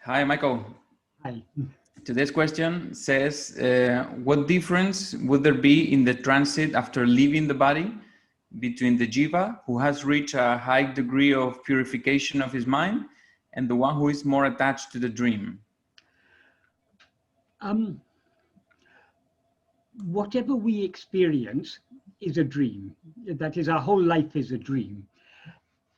Hi, Michael. Hi. Today's question says, what difference would there be in the transit after leaving the body between the jiva who has reached a high degree of purification of his mind and the one who is more attached to the dream? Whatever we experience is a dream. That is, our whole life is a dream.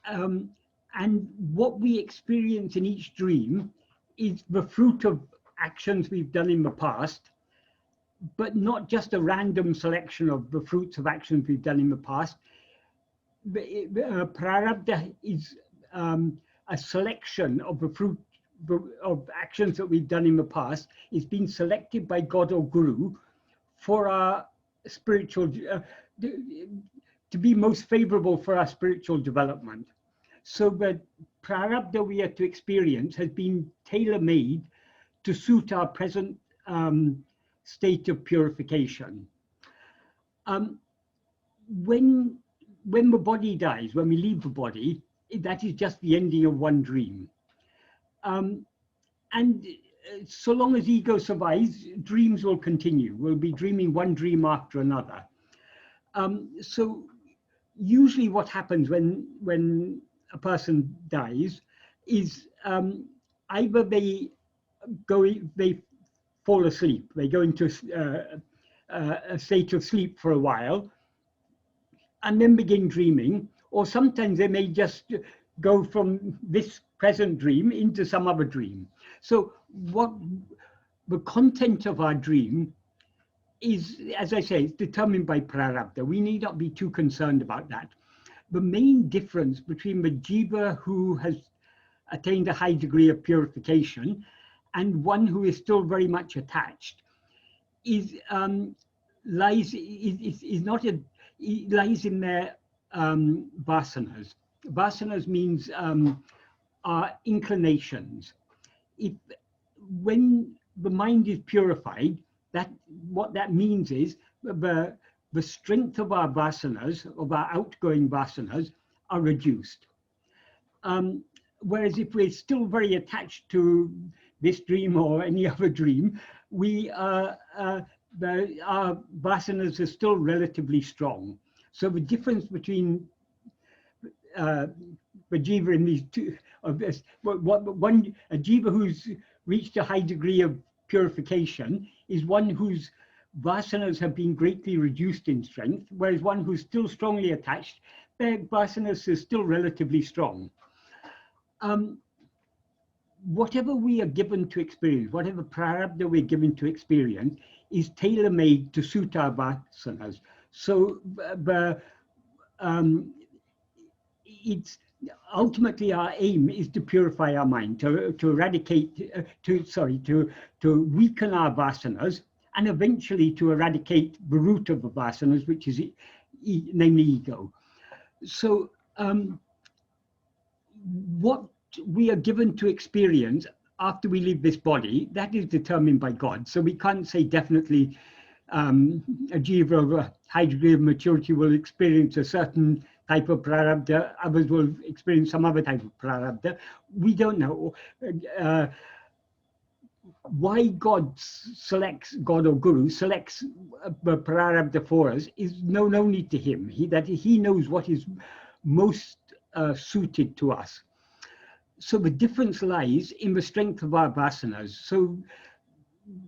And what we experience in each dream is the fruit of actions we've done in the past, but not just a random selection of the fruits of actions we've done in the past. Prārabdha is a selection of the fruit of actions that we've done in the past. It's been selected by God or Guru for our spiritual, to be most favorable for our spiritual development. So the prārabdha we are to experience has been tailor-made to suit our present state of purification. When the body dies, when we leave the body, that is just the ending of one dream. And so long as ego survives, dreams will continue. We'll be dreaming one dream after another. So usually what happens when a person dies is either they fall asleep, they go into a state of sleep for a while and then begin dreaming, or sometimes they may just go from this present dream into some other dream. So what the content of our dream is, as I say, it's determined by prārabdha. We need not be too concerned about that. The main difference between the jiva who has attained a high degree of purification and one who is still very much attached is lies in their vāsanās. Vāsanās means our inclinations. When the mind is purified, what that means is the strength of our vāsanās, of our outgoing vāsanās, are reduced. Whereas if we're still very attached to this dream or any other dream, our vāsanās are still relatively strong. So the difference between the jiva in these two, a jiva who's reached a high degree of purification is one whose vāsanās have been greatly reduced in strength, whereas one who's still strongly attached, their vāsanās is still relatively strong. Whatever we are given to experience, whatever prārabdha we're given to experience, is tailor-made to suit our vāsanās. So it's ultimately our aim is to purify our mind, to eradicate, to weaken our vāsanās, and eventually to eradicate the root of the vāsanās, which is namely ego. So what we are given to experience after we leave this body, that is determined by God. So we can't say definitely a jiva of a high degree of maturity will experience a certain type of prārabdha, others will experience some other type of prārabdha. We don't know. Why God or Guru selects the prārabdha for us is known only to him. He knows what is most suited to us. So the difference lies in the strength of our vāsanās. So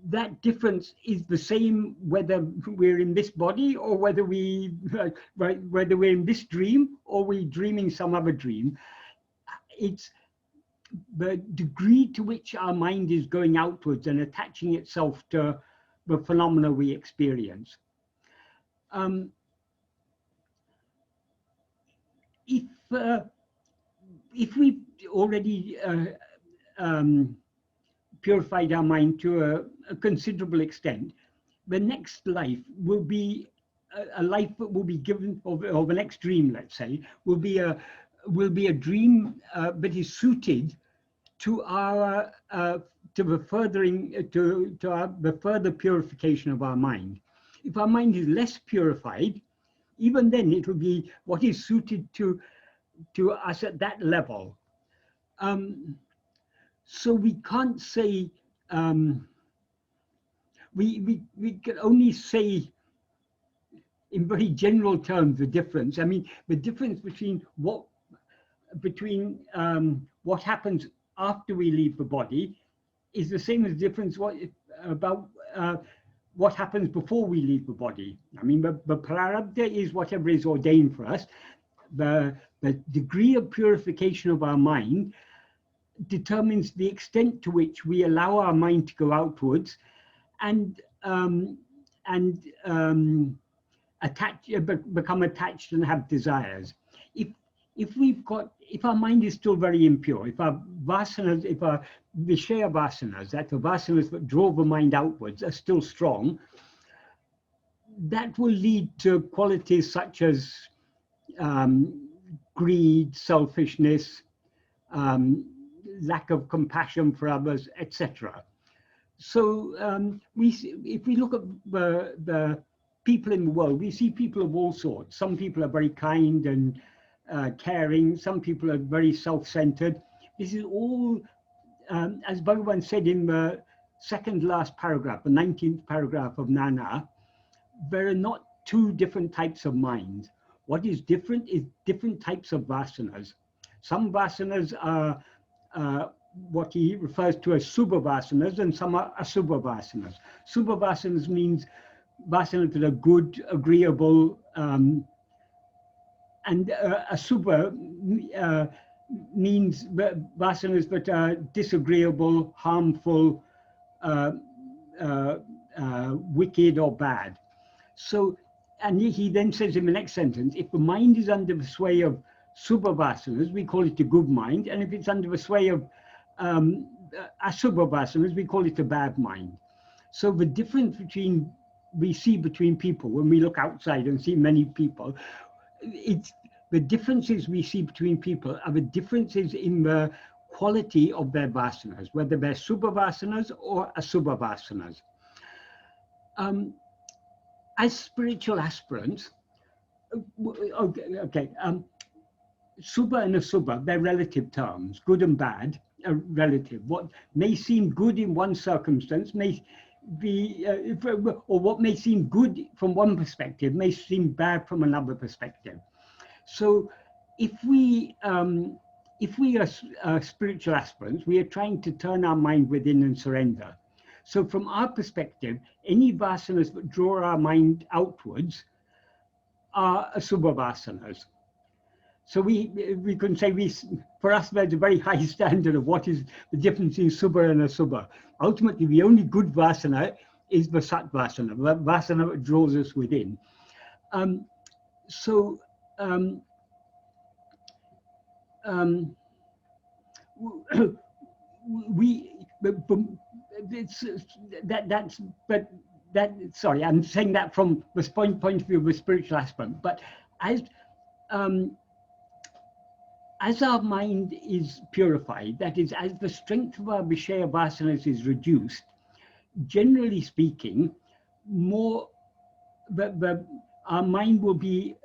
that difference is the same whether we're in this body or whether we're in this dream or we're dreaming some other dream. It's the degree to which our mind is going outwards and attaching itself to the phenomena we experience. If we've already purified our mind to a considerable extent, the next life will be a life that will be given, or the next dream, let's say, will be a dream that is suited to our the further purification of our mind. If our mind is less purified, even then it will be what is suited to us at that level. So we can't say, we can only say in very general terms the difference. I mean, the difference between what happens after we leave the body is the same as difference about what happens before we leave the body. I mean, the prārabdha is whatever is ordained for us. The degree of purification of our mind determines the extent to which we allow our mind to go outwards and become attached and have desires. If our mind is still very impure, if our vasanas, if our viṣaya-vāsanās, that the vasanas that draw the mind outwards, are still strong, that will lead to qualities such as greed, selfishness, lack of compassion for others, etc. So if we look at the people in the world, we see people of all sorts. Some people are very kind and caring. Some people are very self-centered. This is all, as Bhagavan said in the second last paragraph, the 19th paragraph of Nana, there are not two different types of minds. What is different is different types of vasanas. Some vasanas are what he refers to as subha-vasanas, and some are asubha-vasanas. Subha-vasanas means vasanas that are good, agreeable, and asubha means vasanas that are disagreeable, harmful, wicked or bad. So, and he then says in the next sentence, if the mind is under the sway of subha-vasanas, we call it a good mind, and if it's under the sway of asubha-vasanas, we call it a bad mind. So the difference we see between people when we look outside and see many people, the differences we see between people are the differences in the quality of their vasanas, whether they're subha-vasanas or asubha-vasanas. As spiritual aspirants, subha and asubha, they're relative terms. Good and bad are relative. What may seem good in one circumstance may be, or what may seem good from one perspective may seem bad from another perspective. So if we are spiritual aspirants, we are trying to turn our mind within and surrender. So from our perspective, any vasanas that draw our mind outwards are asubha-vasanas. So we can say, for us, there's a very high standard of what is the difference in subha and asubha. Ultimately, the only good vasana is the sat-vasana, the vasana that draws us within. Sorry, I'm saying that from the point of view of a spiritual aspirant, but as our mind is purified, that is, as the strength of our viṣaya-vāsanās is reduced, generally speaking, our mind will be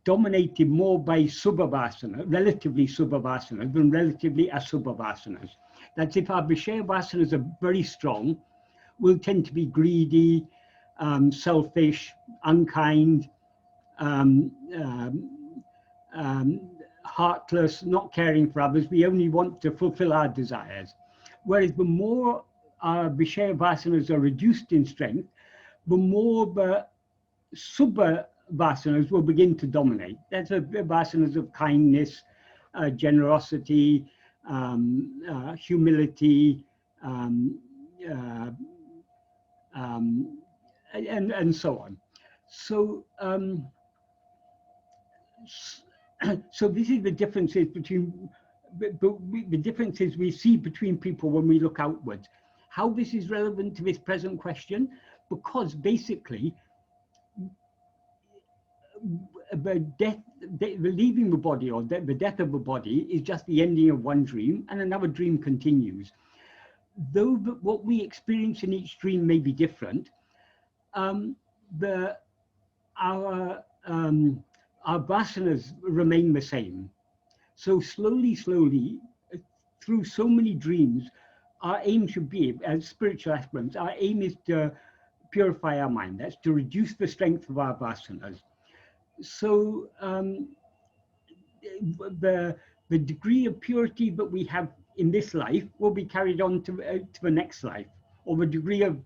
dominated more by subha-vāsana, relatively subha-vāsanas than relatively asubha-vāsanas. That's if our viṣaya-vāsanas are very strong, we'll tend to be greedy, selfish, unkind, heartless, not caring for others. We only want to fulfill our desires. Whereas the more our viṣaya-vāsanas are reduced in strength, the more the subha-vāsanas will begin to dominate. That's the vasanas of kindness, generosity, humility, and so on. So, so this is the differences between the differences we see between people when we look outwards. How this is relevant to this present question? Because basically, the leaving the body, or the death of the body, is just the ending of one dream, and another dream continues. Though what we experience in each dream may be different, our vasanas remain the same. So slowly, through so many dreams, our aim should be, as spiritual aspirants, our aim is to purify our mind. That's to reduce the strength of our vasanas. So the degree of purity that we have in this life will be carried on to the next life, or the degree of,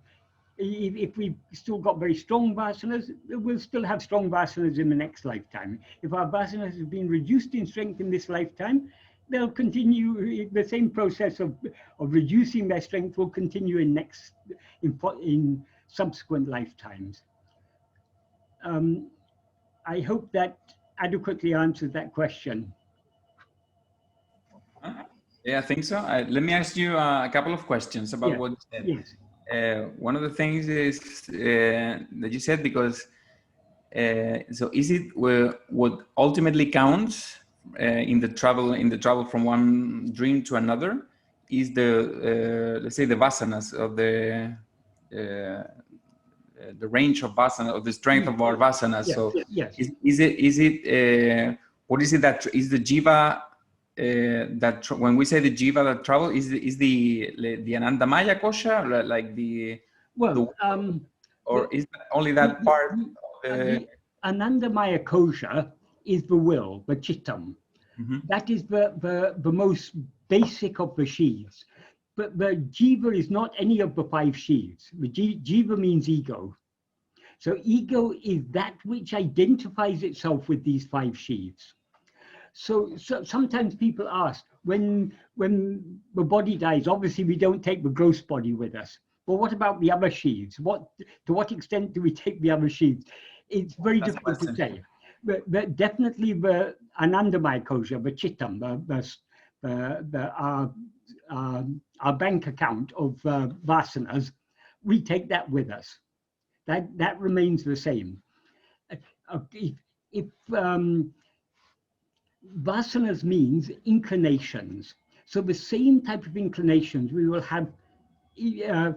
if we've still got very strong vasanas, we'll still have strong vasanas in the next lifetime. If our vasanas have been reduced in strength in this lifetime, they'll continue, the same process of reducing their strength will continue in subsequent lifetimes. I hope that adequately answers that question. Yeah, I think so. Let me ask you a couple of questions about what you said. Yes. One of the things is that you said, because so is it what ultimately counts in the travel from one dream to another is the let's say the vasanas of the range of vasana, or the strength of our vasanas. Yes, so yes. is it what is it that is the jiva that when we say the jiva that travel is the Anandamaya kosha, like the or is that only that part of the Anandamaya kosha is the will, the chittam. That is the most basic of the sheaths. But the jiva is not any of the 5 sheaths. The jiva means ego. So ego is that which identifies itself with these 5 sheaths. So sometimes people ask, when the body dies, obviously we don't take the gross body with us. But what about the other sheaths? To what extent do we take the other sheaths? It's very difficult to say. But definitely the Anandamaya kosha, the chittam, our bank account of vasanas, we take that with us. That remains the same. If vasanas means inclinations, so the same type of inclinations we will have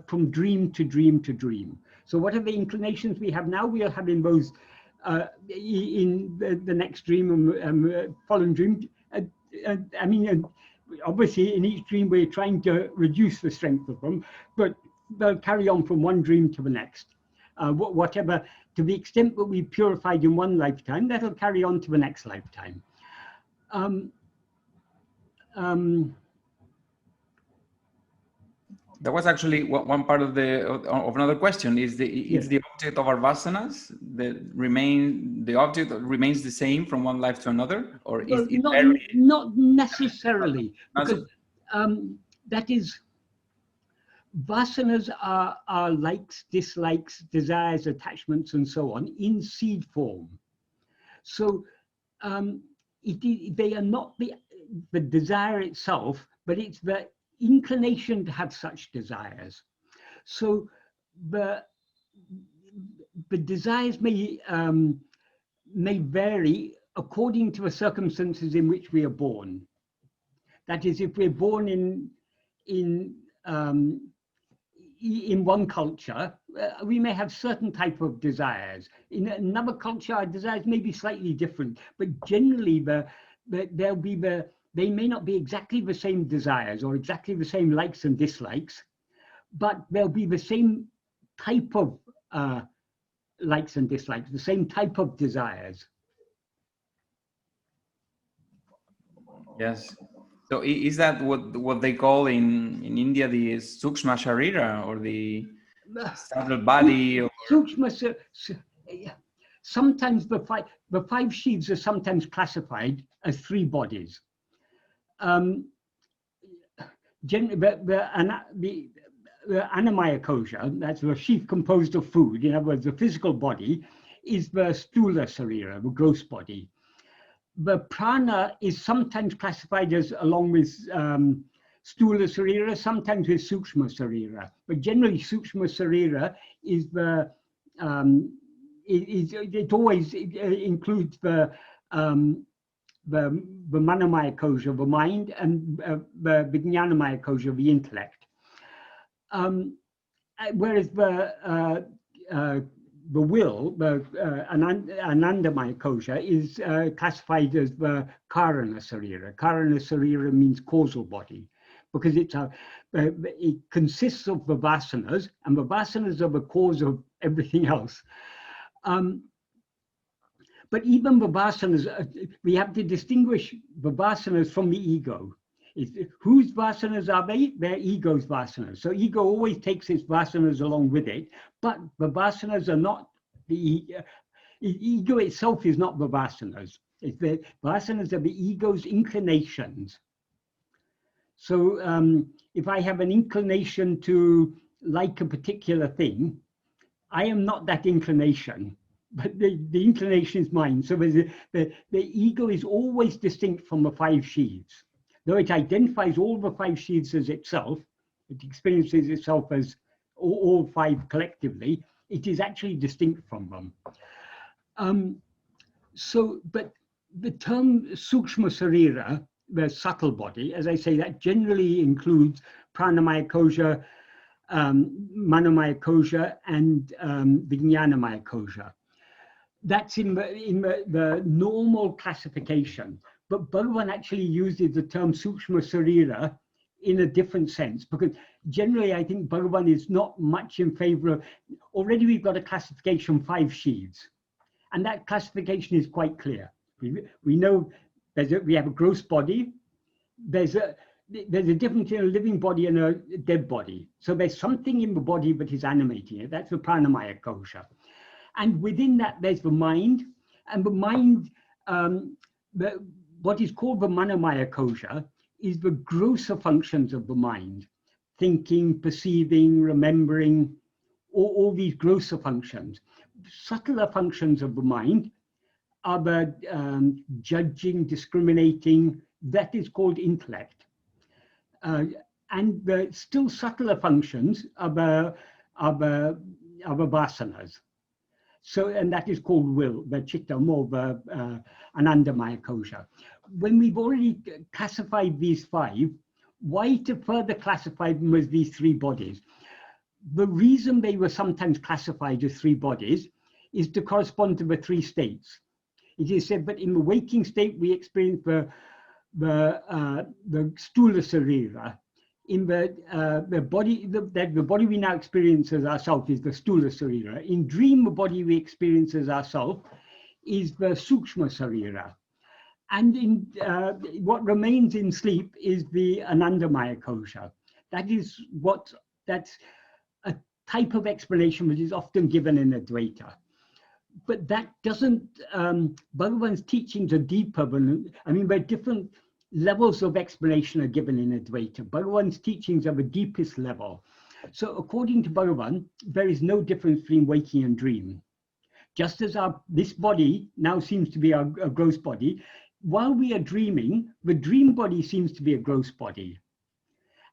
from dream to dream to dream. So whatever inclinations we have now, we'll have in those in the next dream and following dream. I mean, obviously in each dream we're trying to reduce the strength of them, but they'll carry on from one dream to the next. Whatever, to the extent that we purified in one lifetime, that'll carry on to the next lifetime. That was actually one part of another question. Is the object of our vasanas the object remains the same from one life to another, or is it not necessarily, because that is, vasanas are likes, dislikes, desires, attachments, and so on in seed form. So they are not the desire itself, but it's the inclination to have such desires. So the desires may vary according to the circumstances in which we are born. That is, if we're born in one culture, we may have certain type of desires. In another culture, our desires may be slightly different, but generally they may not be exactly the same desires or exactly the same likes and dislikes, but there'll be the same type of likes and dislikes, the same type of desires. Yes. So is that what they call in India the sukshma sharira, or the subtle body? Or... Sukshma, sometimes the 5 sheaths are sometimes classified as 3 bodies. The Annamaya kosha, that's the sheath composed of food, in other words, the physical body, is the stula sarira, the gross body. The prana is sometimes classified as along with stula sarira, sometimes with sukshma sarira, but generally sukshma sarira is it always includes the manamaya kosha, the mind, and the vijnanamaya kosha, the intellect. Whereas the will, the Anandamaya kosha, is classified as the karana sarira. Karana sarira means causal body. because it consists of viṣaya-vāsanās, and viṣaya-vāsanās are the cause of everything else. But even viṣaya-vāsanās, we have to distinguish viṣaya-vāsanās from the ego. Whose vasanas are they? They're ego's vasanas. So ego always takes its vasanas along with it, but the vasanas are not the ego itself is not the vasanas. It's the vasanas are the ego's inclinations. So if I have an inclination to like a particular thing, I am not that inclination, but the inclination is mine. So the ego is always distinct from the five sheaths. Though it identifies all the five sheaths as itself, it experiences itself as all five collectively, it is actually distinct from them. But the term sukshma sarira, the subtle body, as I say, that generally includes pranamaya kosha, manomaya kosha, and vijnanamaya kosha. That's in the normal classification. But Bhagavan actually uses the term sukshma sarira in a different sense, because generally I think Bhagavan is not much in favor of, already we've got a classification, 5 sheaths, and that classification is quite clear. We know we have a gross body, there's a difference in a living body and a dead body. So there's something in the body that is animating it, that's the pranamaya kosha. And within that there's the mind, and the mind, what is called the manomaya kosha is the grosser functions of the mind, thinking, perceiving, remembering, all these grosser functions. Subtler functions of the mind are the judging, discriminating, that is called intellect. And the still subtler functions are the vasanas. So, and that is called will, the chitta, more the anandamaya kosha. When we've already classified these 5, why to further classify them as these 3 bodies? The reason they were sometimes classified as 3 bodies is to correspond to the 3 states. It is said that in the waking state we experience the stula sarira. In the body we now experience as ourself is the stula sarira. In dream, the body we experience as ourself is the sukshma sarira. And in what remains in sleep is the anandamaya kosha. That's a type of explanation which is often given in Advaita. But that doesn't, Bhagavan's teachings are deeper than, where different levels of explanation are given in Advaita. Bhagavan's teachings are the deepest level. So according to Bhagavan, there is no difference between waking and dream. Just as this body now seems to be a gross body, while we are dreaming, the dream body seems to be a gross body.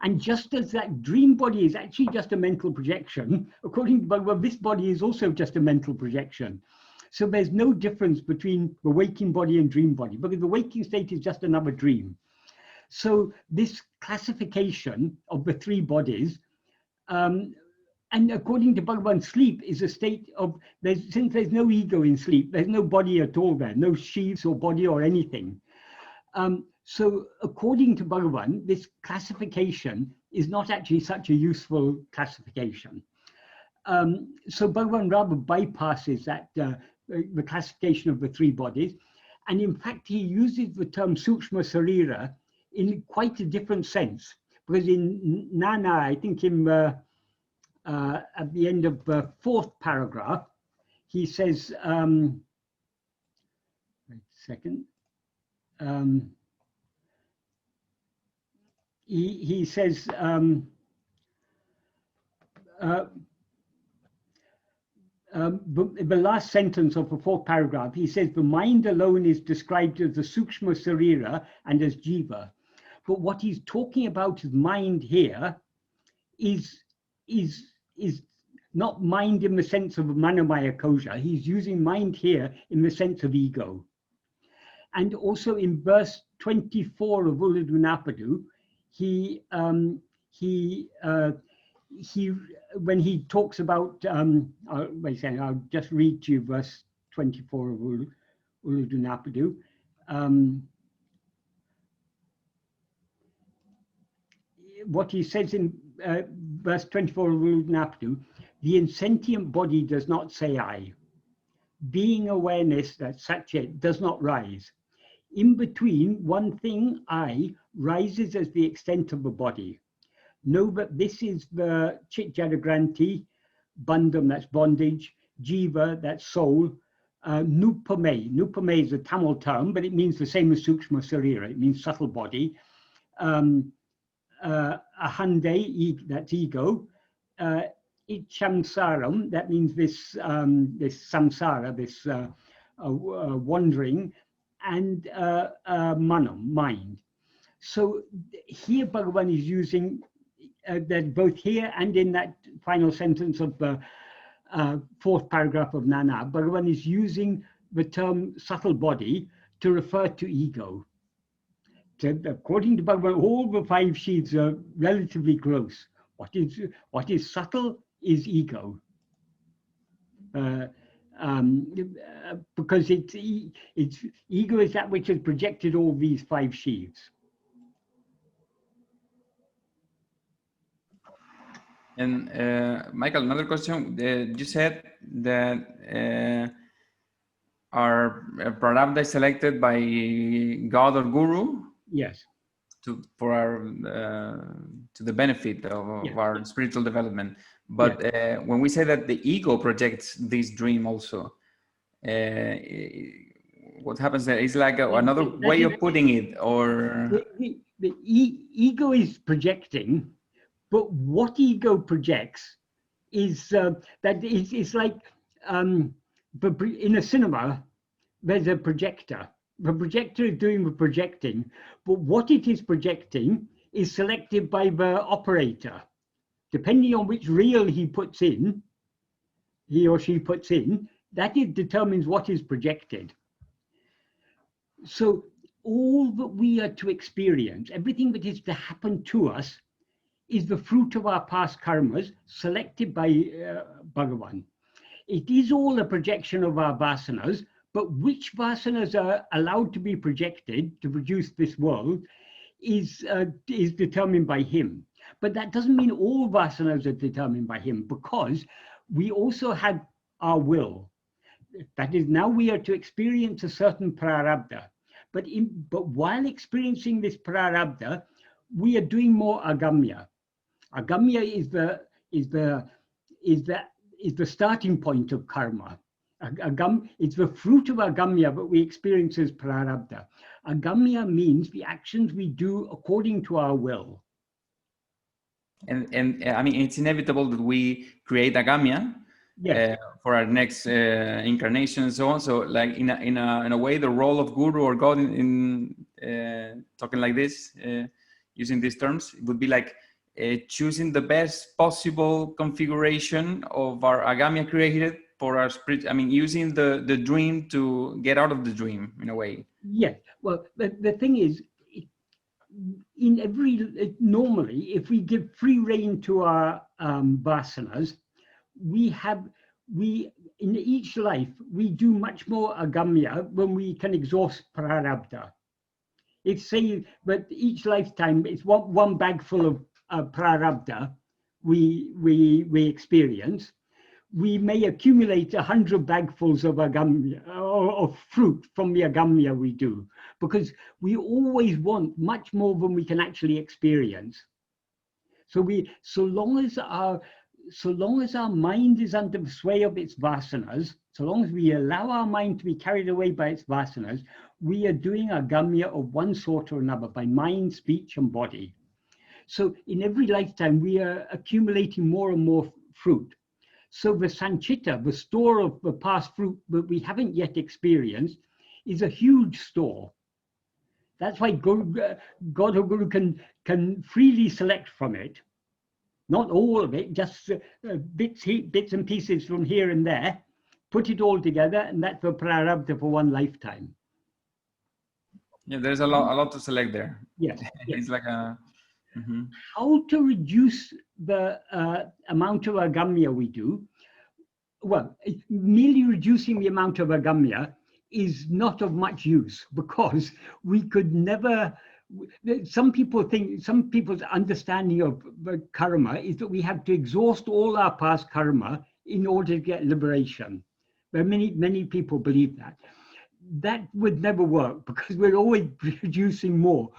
And just as that dream body is actually just a mental projection, according to Bhagavan, this body is also just a mental projection. So there's no difference between the waking body and dream body, because the waking state is just another dream. So this classification of the 3 bodies, and according to Bhagavan, sleep is a state of, since there's no ego in sleep, there's no body at all there, no sheaths or body or anything. So according to Bhagavan, this classification is not actually such a useful classification. So Bhagavan rather bypasses that, the classification of the 3 bodies. And in fact, he uses the term sukshma sarira in quite a different sense. Because in Nana, I think at the end of the 4th paragraph, he says, wait a second. He says, the last sentence of the 4th paragraph, he says, the mind alone is described as the sukshma sarira and as jiva. But what he's talking about as mind here is not mind in the sense of manomaya kosha. He's using mind here in the sense of ego. And also in verse 24 of Ulladu, when he talks about, I'll just read to you verse 24 of Ulladu. what he says in verse 24 of Ulunaptu, the insentient body does not say I. Being awareness, that Satchit, does not rise. In between, one thing, I, rises as the extent of the body. Know that this is the Chit Jadagranti, Bandham, that's bondage, Jiva, that's soul, Nupame. Nupame is a Tamil term, but it means the same as Sukshma Sarira, it means subtle body. Ahande, that's ego. Ichamsaram, that means this samsara, this wandering, and manam, mind. So here Bhagavan is using that both here and in that final sentence of the fourth paragraph of Nana, Bhagavan is using the term subtle body to refer to ego. So according to Bhagavan, all the five sheaths are relatively close. What is subtle is ego. Because it's ego is that which has projected all these five sheaths. And Michael, another question. You said that our prārabdha is selected by God or Guru. Yes. For our to the benefit of Yes. our spiritual development. But when we say that the ego projects this dream also, what happens there is like another way of putting it, or the ego is projecting, but what ego projects is that it's like in a cinema there's a projector. The projector is doing the projecting, but what it is projecting is selected by the operator. Depending on which reel he or she puts in, that determines what is projected. So all that we are to experience, everything that is to happen to us, is the fruit of our past karmas selected by Bhagavan. It is all a projection of our vasanas, but which vasanas are allowed to be projected to produce this world is determined by him. But that doesn't mean all vasanas are determined by him, because we also have our will. That is, now we are to experience a certain prārabdha. But while experiencing this prārabdha, we are doing more agamya. Agamya is the starting point of karma. It's the fruit of agamya that we experience as prārabdha. Agamya means the actions we do according to our will. And I mean, it's inevitable that we create agamya for our next incarnation and so on. So, like in a way, the role of guru or God in talking like this, using these terms, it would be like choosing the best possible configuration of our agamya created for our spirit. I mean, using the dream to get out of the dream in a way. Yes. Well, the thing is, normally, if we give free rein to our vasanas, in each life, we do much more agamya when we can exhaust prārabdha. It's saying that each lifetime, it's one bag full of prārabdha we experience. We may accumulate 100 bagfuls of agamya, of fruit from the agamya we do, because we always want much more than we can actually experience. So long as our mind is under the sway of its vasanas, so long as we allow our mind to be carried away by its vasanas, we are doing agamya of one sort or another by mind, speech, and body. So in every lifetime, we are accumulating more and more fruit. So the sanchita, the store of the past fruit that we haven't yet experienced, is a huge store. That's why God or Guru can freely select from it. Not all of it, just bits and pieces from here and there, put it all together, and that's the prārabdha for one lifetime. Yeah, there's a lot to select there. Yes. It's like a... Mm-hmm. How to reduce the amount of agamya we do? Well, merely reducing the amount of agamya is not of much use, because we could never some people's understanding of karma is that we have to exhaust all our past karma in order to get liberation. But many people believe that. That would never work because we're always producing more.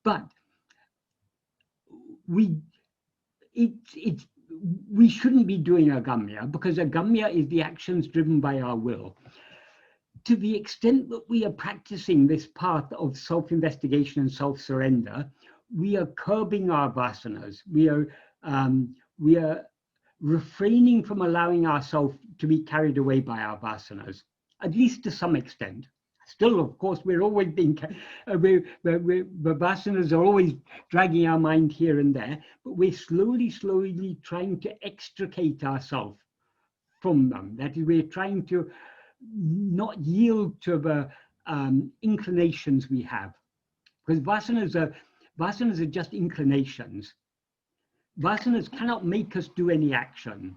But we shouldn't be doing agamya, because agamya is the actions driven by our will. To the extent that we are practicing this path of self-investigation and self-surrender, we are curbing our vasanas. We are refraining from allowing ourselves to be carried away by our vasanas, at least to some extent. Still, of course, we're always being, the vasanas are always dragging our mind here and there, but we're slowly trying to extricate ourselves from them. That is, we're trying to not yield to the inclinations we have, because vasanas are just inclinations. Vasanas cannot make us do any action.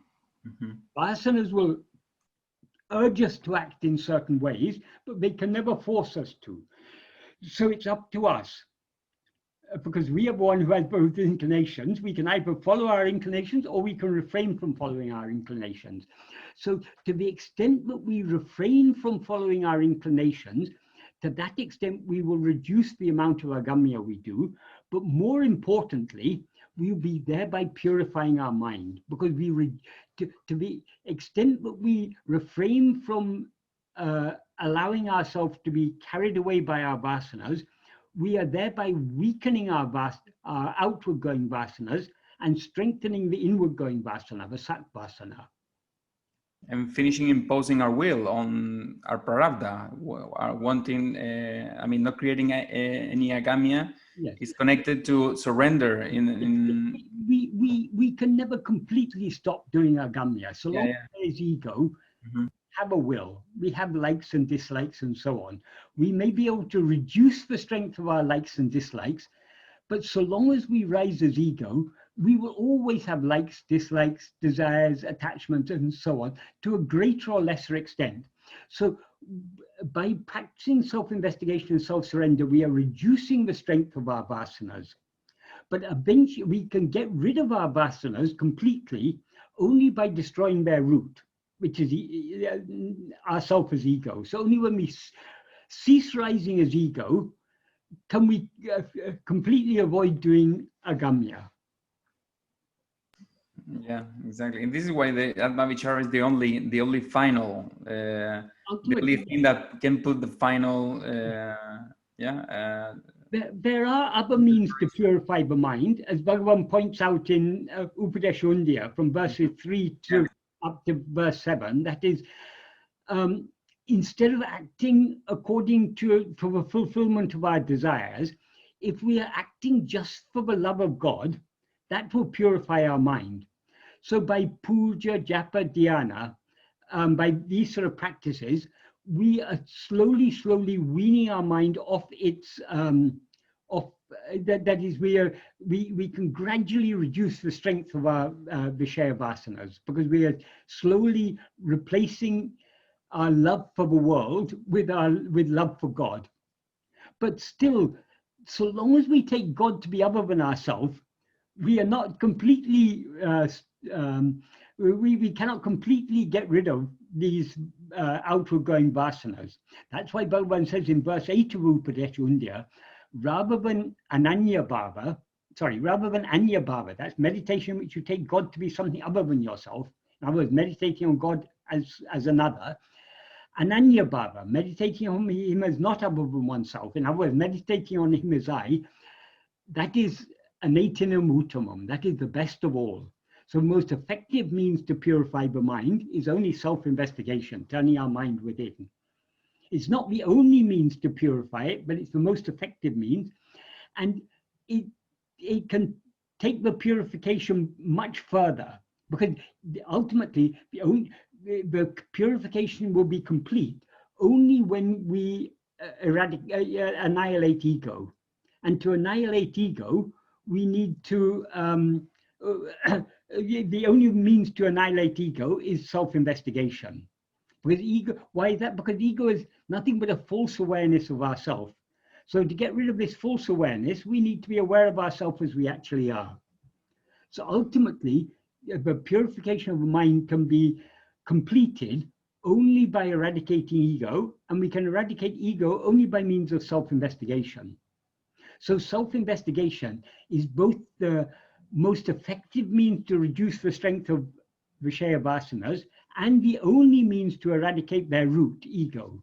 Vasanas will urge us to act in certain ways, but they can never force us to. So it's up to us, because we are one who has both inclinations. We can either follow our inclinations or we can refrain from following our inclinations. So to the extent that we refrain from following our inclinations, to that extent we will reduce the amount of agamya we do, but more importantly, we'll be thereby purifying our mind, because to the extent that we refrain from allowing ourselves to be carried away by our vasanas, we are thereby weakening our outward going vasanas and strengthening the inward going vasana, the satvasana. And finishing imposing our will on our prārabdha, wanting, not creating any agamya. Yes. Is connected to surrender. We can never completely stop doing agamya. So long as there is ego, have a will. We have likes and dislikes and so on. We may be able to reduce the strength of our likes and dislikes, but so long as we rise as ego, we will always have likes, dislikes, desires, attachments, and so on, to a greater or lesser extent. So by practicing self-investigation and self-surrender, we are reducing the strength of our vasanas. But eventually we can get rid of our vasanas completely only by destroying their root, which is ourself as ego. So only when we cease rising as ego can we completely avoid doing agamya. Yeah, exactly. And this is why the Atma-vichara is the only final, the only thing that can put the final, There are other means to purify the mind, as Bhagavan points out in Upadeshundya from verses 3 to up to verse 7. That is, instead of acting according to for the fulfillment of our desires, if we are acting just for the love of God, that will purify our mind. So by puja, japa, dhyana, by these sort of practices, we are slowly weaning our mind off its that is, we can gradually reduce the strength of our viṣaya-vāsanās, because we are slowly replacing our love for the world with love for God. But still, so long as we take God to be other than ourselves, we are not completely we cannot completely get rid of these outward going vasanas. That's why Bhagavan says in verse 8 of Upadeshundya, rather than anya bhava, that's meditation in which you take God to be something other than yourself. In other words, meditating on God as another. Ananya bhava, meditating on him as not other than oneself. In other words, meditating on him as I. That is anatinam uttamam, that is the best of all. So the most effective means to purify the mind is only self-investigation, turning our mind within. It's not the only means to purify it, but it's the most effective means. And it can take the purification much further, because ultimately the purification will be complete only when we annihilate ego. And to annihilate ego, we need to, the only means to annihilate ego is self-investigation. Because ego, why is that? Because ego is nothing but a false awareness of ourself. So to get rid of this false awareness, we need to be aware of ourselves as we actually are. So ultimately, the purification of the mind can be completed only by eradicating ego, and we can eradicate ego only by means of self-investigation. So self-investigation is both the most effective means to reduce the strength of viṣaya-vāsanās and the only means to eradicate their root, ego.